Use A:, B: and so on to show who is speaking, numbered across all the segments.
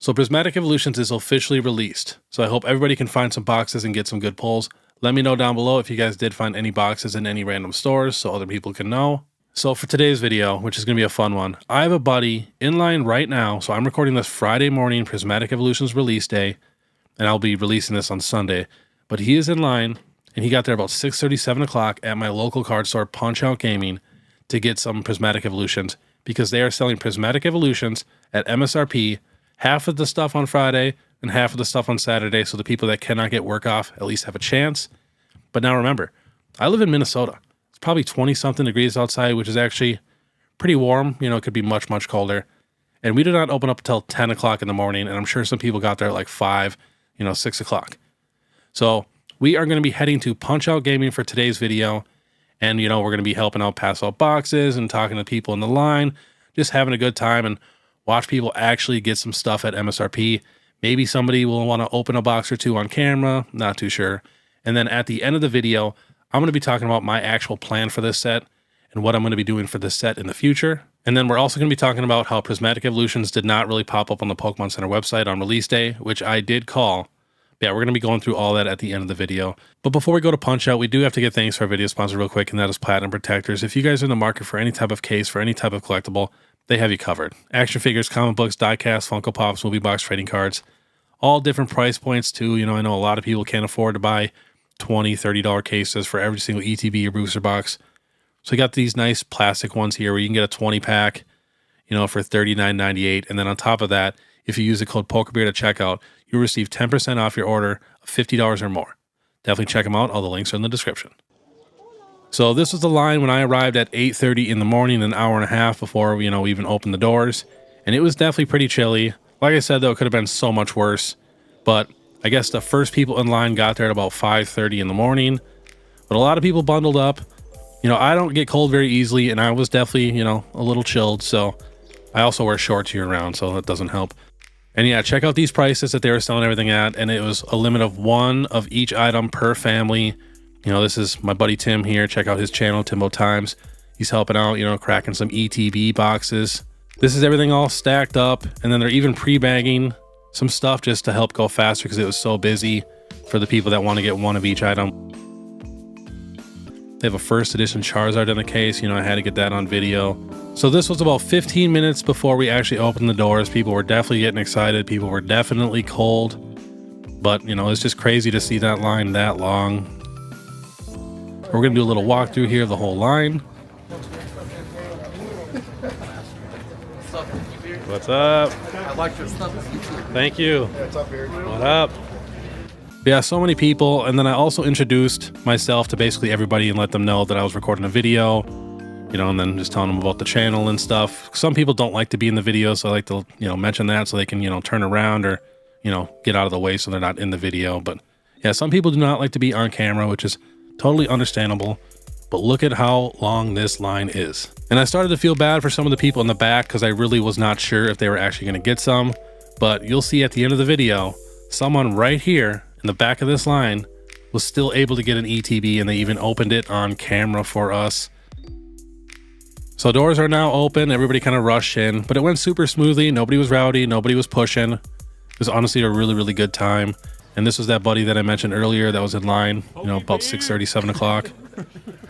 A: So Prismatic Evolutions is officially released. So I hope everybody can find some boxes and get some good pulls. Let me know down below if you guys did find any boxes in any random stores so other people can know. So for today's video, which is going to be a fun one, I have a buddy in line right now. So I'm recording this Friday morning, Prismatic Evolutions release day, and I'll be releasing this on Sunday. But he is in line, and he got there about 6:30, 7 o'clock at my local card store, Punch Out Gaming, to get some Prismatic Evolutions because they are selling Prismatic Evolutions at MSRP, half of the stuff on Friday and half of the stuff on Saturday, so the people that cannot get work off at least have a chance. But now remember, I live in Minnesota. It's probably 20-something degrees outside, which is actually pretty warm. You know, it could be much, much colder. And we did not open up until 10 o'clock in the morning, and I'm sure some people got there at like 5, 6 o'clock. So we are going to be heading to Punch Out Gaming for today's video, and, we're going to be helping out, pass out boxes and talking to people in the line, just having a good time and watch people actually get some stuff at MSRP. Maybe somebody will want to open a box or two on camera, not too sure. And then at the end of the video, I'm going to be talking about my actual plan for this set and what I'm going to be doing for this set in the future. And then we're also going to be talking about how Prismatic Evolutions did not really pop up on the Pokemon Center website on release day, which I did call. But yeah, we're going to be going through all that at the end of the video. But before we go to Punch Out, we do have to give thanks to our video sponsor real quick, and that is Platinum Protectors. If you guys are in the market for any type of case, for any type of collectible, they have you covered. Action figures, comic books, die-cast, Funko Pops, movie box, trading cards, all different price points too. I know a lot of people can't afford to buy $20, $30 cases for every single ETB or booster box. So you got these nice plastic ones here where you can get a 20-pack, for $39.98. And then on top of that, if you use the code POKEBeard at checkout, you'll receive 10% off your order of $50 or more. Definitely check them out. All the links are in the description. So this was the line when I arrived at 8:30 in the morning, an hour and a half before, we even opened the doors. And it was definitely pretty chilly. Like I said, though, it could have been so much worse. But I guess the first people in line got there at about 5:30 in the morning. But a lot of people bundled up. I don't get cold very easily, and I was definitely, a little chilled. So I also wear shorts year round, so that doesn't help. And yeah, check out these prices that they were selling everything at. And it was a limit of one of each item per family. This is my buddy Tim here. Check out his channel, Timbo Times. He's helping out, cracking some ETB boxes. This is everything all stacked up. And then they're even pre-bagging some stuff just to help go faster because it was so busy for the people that want to get one of each item. They have a first edition Charizard in the case. I had to get that on video. So this was about 15 minutes before we actually opened the doors. People were definitely getting excited. People were definitely cold. But, it's just crazy to see that line that long. We're going to do a little walkthrough here of the whole line. What's up?
B: I like your stuff.
A: Thank you.
B: Yeah, what's up, Beard?
A: What up? Yeah, so many people. And then I also introduced myself to basically everybody and let them know that I was recording a video, and then just telling them about the channel and stuff. Some people don't like to be in the video, so I like to, mention that so they can, turn around or, get out of the way so they're not in the video. But yeah, some people do not like to be on camera, which is totally understandable. But look at how long this line is. And I started to feel bad for some of the people in the back because I really was not sure if they were actually going to get some. But you'll see at the end of the video, someone right here in the back of this line was still able to get an ETB, and they even opened it on camera for us. So doors are now open. Everybody kind of rushed in, but it went super smoothly. Nobody was rowdy. Nobody was pushing. It was honestly a really, really good time. And this was that buddy that I mentioned earlier that was in line, about 6:30, 7 o'clock.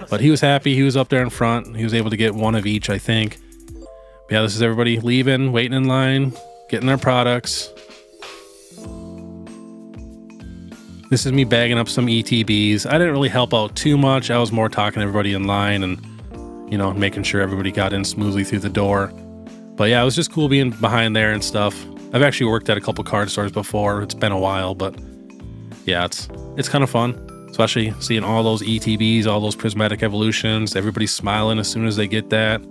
A: But he was happy. He was up there in front. He was able to get one of each, I think. But yeah, this is everybody leaving, waiting in line, getting their products. This is me bagging up some ETBs. I didn't really help out too much. I was more talking to everybody in line and, making sure everybody got in smoothly through the door. But yeah, it was just cool being behind there and stuff. I've actually worked at a couple card stores before. It's been a while, but yeah, it's kind of fun, especially seeing all those ETBs, all those Prismatic Evolutions. Everybody's smiling as soon as they get that.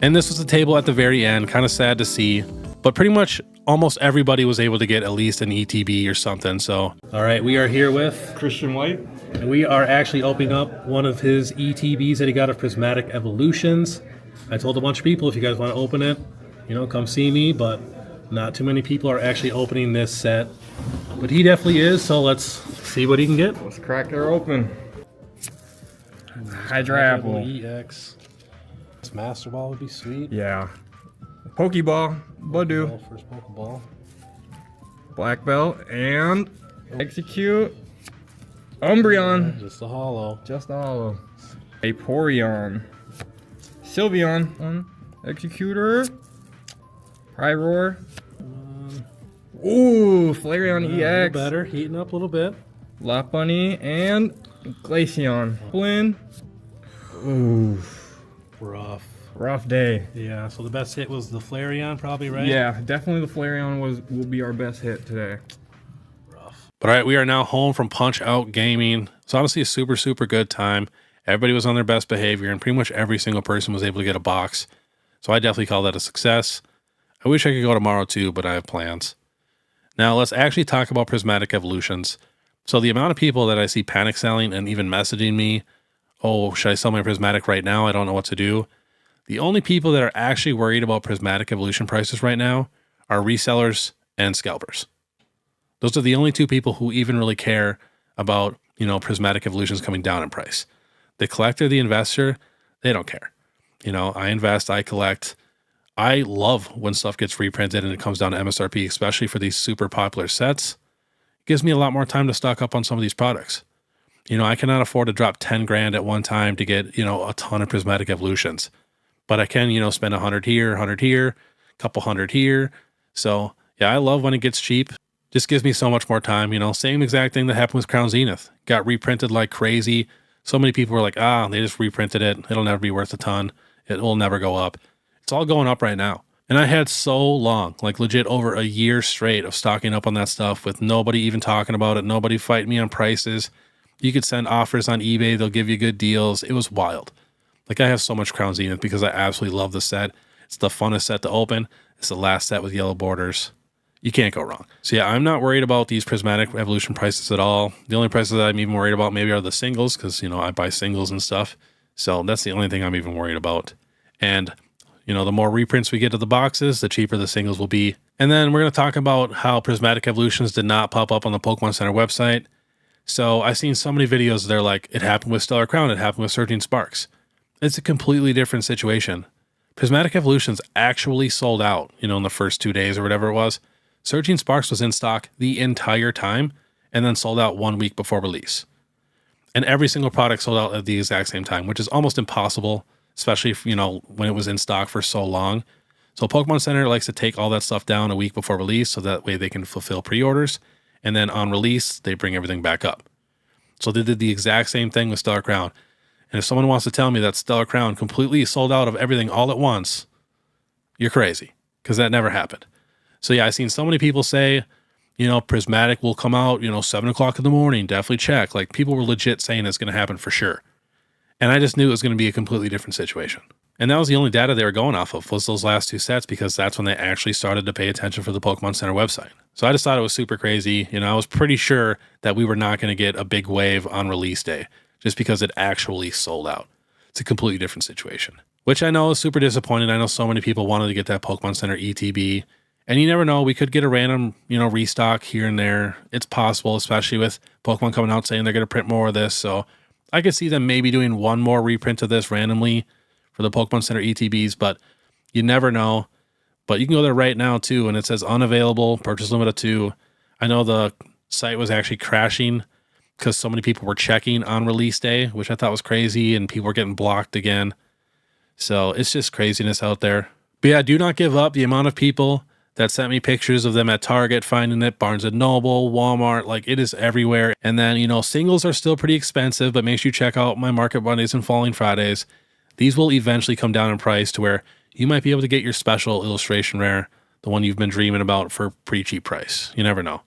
A: And this was the table at the very end, kind of sad to see, but pretty much almost everybody was able to get at least an ETB or something. So, all right, we are here with
C: Christian White.
A: And we are actually opening up one of his ETBs that he got of Prismatic Evolutions. I told a bunch of people, if you guys want to open it, come see me, but not too many people are actually opening this set. But he definitely is, so let's see what he can get.
C: Let's crack her open. Hydra Apple.
A: EX. This Master Ball would be sweet.
C: Yeah.
B: Pokeball, Badoo,
A: First Pokeball.
B: black belt, and execute. Umbreon,
A: Just a hollow.
B: just a hollow. A Porion, Sylveon, Executor, Pyroar. Ooh, Flareon
A: A little
B: EX.
A: better, heating up a little bit.
B: Lopunny and Glaceon. Flynn. Ooh,
A: Rough.
B: rough day.
A: Yeah, so the best hit was the Flareon, probably, right?
B: Yeah, definitely the Flareon will be our best hit today.
A: Rough. But all right, we are now home from Punch Out Gaming. It's honestly a super, super good time. Everybody was on their best behavior, and pretty much every single person was able to get a box. So I definitely call that a success. I wish I could go tomorrow too, but I have plans. Now let's actually talk about Prismatic Evolutions. So the amount of people that I see panic selling and even messaging me, oh, should I sell my Prismatic right now? I don't know what to do. The only people that are actually worried about Prismatic Evolution prices right now are resellers and scalpers. Those are the only two people who even really care about, Prismatic Evolutions coming down in price. The collector, the investor, they don't care. I invest, I collect. I love when stuff gets reprinted and it comes down to MSRP, especially for these super popular sets. It gives me a lot more time to stock up on some of these products. I cannot afford to drop 10 grand at one time to get, a ton of Prismatic Evolutions. But I can, spend 100 here, 100 here, couple hundred here. So yeah, I love when it gets cheap. Just gives me so much more time. Same exact thing that happened with Crown Zenith. Got reprinted like crazy. So many people were like, they just reprinted it. It'll never be worth a ton. It will never go up. It's all going up right now. And I had so long, like legit over a year straight of stocking up on that stuff with nobody even talking about it. Nobody fighting me on prices. You could send offers on eBay. They'll give you good deals. It was wild. Like I have so much Crown Zenith because I absolutely love the set. It's the funnest set to open. It's the last set with yellow borders. You can't go wrong. So yeah, I'm not worried about these Prismatic Evolution prices at all. The only prices that I'm even worried about maybe are the singles because, I buy singles and stuff. So that's the only thing I'm even worried about. And, the more reprints we get of the boxes, the cheaper the singles will be. And then we're going to talk about how Prismatic Evolutions did not pop up on the Pokemon Center website. So I've seen so many videos, they're like, it happened with Stellar Crown, it happened with Surging Sparks. It's a completely different situation. Prismatic Evolutions actually sold out, in the first 2 days or whatever it was. Surging Sparks was in stock the entire time and then sold out 1 week before release. And every single product sold out at the exact same time, which is almost impossible, especially if, when it was in stock for so long. So Pokemon Center likes to take all that stuff down a week before release so that way they can fulfill pre-orders. And then on release, they bring everything back up. So they did the exact same thing with Stellar Crown. And if someone wants to tell me that Stellar Crown completely sold out of everything all at once, you're crazy, because that never happened. So yeah, I've seen so many people say, Prismatic will come out, 7 o'clock in the morning, definitely check. Like people were legit saying it's going to happen for sure. And I just knew it was going to be a completely different situation. And that was the only data they were going off of was those last two sets because that's when they actually started to pay attention for the Pokemon Center website. So I just thought it was super crazy. I was pretty sure that we were not going to get a big wave on release day just because it actually sold out. It's a completely different situation, which I know is super disappointing. I know so many people wanted to get that Pokemon Center ETB. And you never know, we could get a random, restock here and there. It's possible, especially with Pokemon coming out saying they're going to print more of this. So I could see them maybe doing one more reprint of this randomly for the Pokemon Center ETBs, but you never know. But you can go there right now too, and it says unavailable, purchase limit of 2. I know the site was actually crashing because so many people were checking on release day, which I thought was crazy, and people were getting blocked again. So it's just craziness out there. But yeah, do not give up. The amount of people that sent me pictures of them at Target finding it, Barnes & Noble, Walmart, like it is everywhere. And then, singles are still pretty expensive, but make sure you check out my Market Mondays and Falling Fridays. These will eventually come down in price to where you might be able to get your special illustration rare, the one you've been dreaming about for a pretty cheap price. You never know.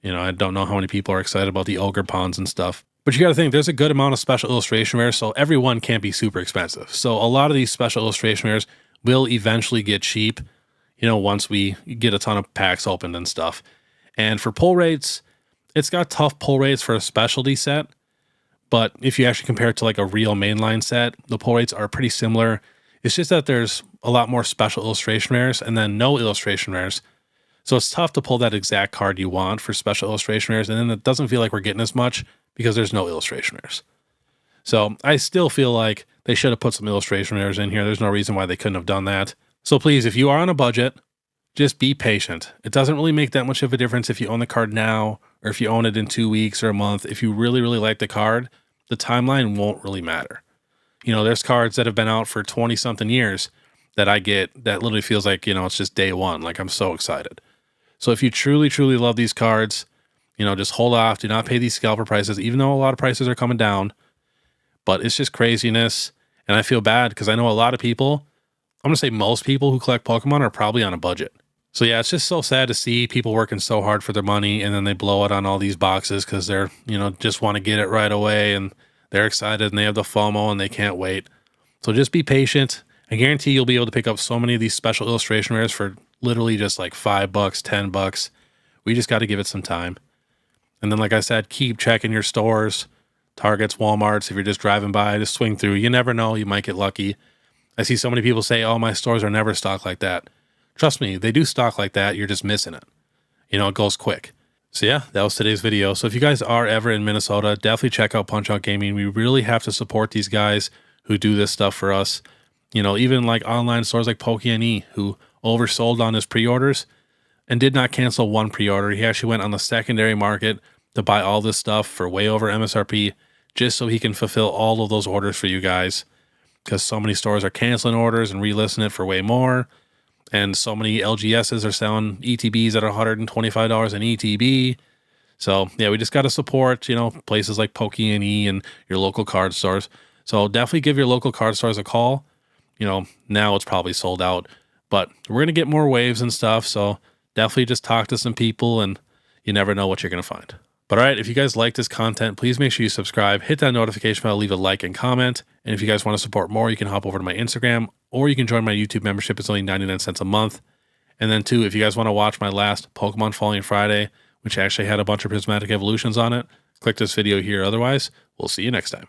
A: I don't know how many people are excited about the Ogre Pawns and stuff. But you got to think, there's a good amount of special illustration rares, so every one can't be super expensive. So a lot of these special illustration rares will eventually get cheap, once we get a ton of packs opened and stuff. And for pull rates, it's got tough pull rates for a specialty set. But if you actually compare it to like a real mainline set, the pull rates are pretty similar. It's just that there's a lot more special illustration rares and then no illustration rares. So it's tough to pull that exact card you want for special illustration rares. And then it doesn't feel like we're getting as much because there's no illustration rares. So I still feel like they should have put some illustration rares in here. There's no reason why they couldn't have done that, So please, if you are on a budget, just be patient. It doesn't really make that much of a difference if you own the card now or if you own it in 2 weeks or a month. If you really, really like the card, the timeline won't really matter. You know, there's cards that have been out for 20 something years that I get that literally feels like, you know, it's just day one. Like, I'm so excited. So if you truly, truly love these cards, you know, just hold off. Do not pay these scalper prices, even though a lot of prices are coming down. But it's just craziness. And I feel bad because I know a lot of people, I'm going to say most people who collect Pokemon are probably on a budget. So yeah, it's just so sad to see people working so hard for their money and then they blow it on all these boxes because they're, you know, just want to get it right away and they're excited and they have the FOMO and they can't wait. So just be patient. I guarantee you'll be able to pick up so many of these special illustration rares for literally just like $5, $10. We just got to give it some time. And then, like I said, keep checking your stores, Targets, Walmarts. If you're just driving by, just swing through. You never know. You might get lucky. I see so many people say, oh, my stores are never stocked like that. Trust me, they do stock like that. You're just missing it. You know, it goes quick. So yeah, that was today's video. So if you guys are ever in Minnesota, definitely check out Punch-Out Gaming. We really have to support these guys who do this stuff for us. You know, even like online stores like POKENE, who oversold on his pre-orders and did not cancel one pre-order. He actually went on the secondary market to buy all this stuff for way over MSRP just so he can fulfill all of those orders for you guys, because so many stores are canceling orders and relisting it for way more. And so many LGSs are selling ETBs at $125 an ETB. So yeah, we just got to support, you know, places like POKENE and your local card stores. So definitely give your local card stores a call. You know, now it's probably sold out, but we're going to get more waves and stuff. So definitely just talk to some people and you never know what you're going to find. But all right, if you guys like this content, please make sure you subscribe, hit that notification bell, leave a like and comment. And if you guys want to support more, you can hop over to my Instagram or you can join my YouTube membership. It's only 99 cents a month. And then too, if you guys want to watch my last Pokemon Falling Friday, which actually had a bunch of Prismatic Evolutions on it, click this video here. Otherwise, we'll see you next time.